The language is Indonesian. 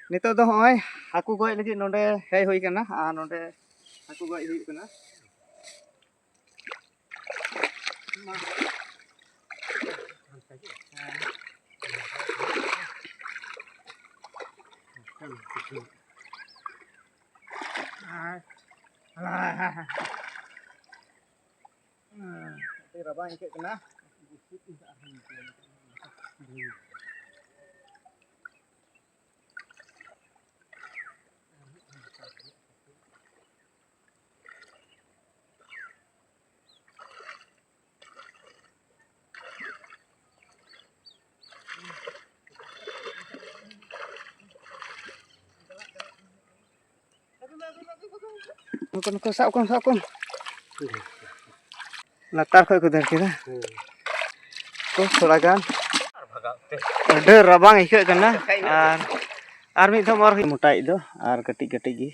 Nito do hoy haku goj lagi nonde hei hui kana nonde haku goj hui kana. Rabang ikut kena. Kon sab kon. Latar khoi ko dar kira. Ko thoda gan. Ada rabang ikut kena. Ar mid dham ar motai do ar katik gi.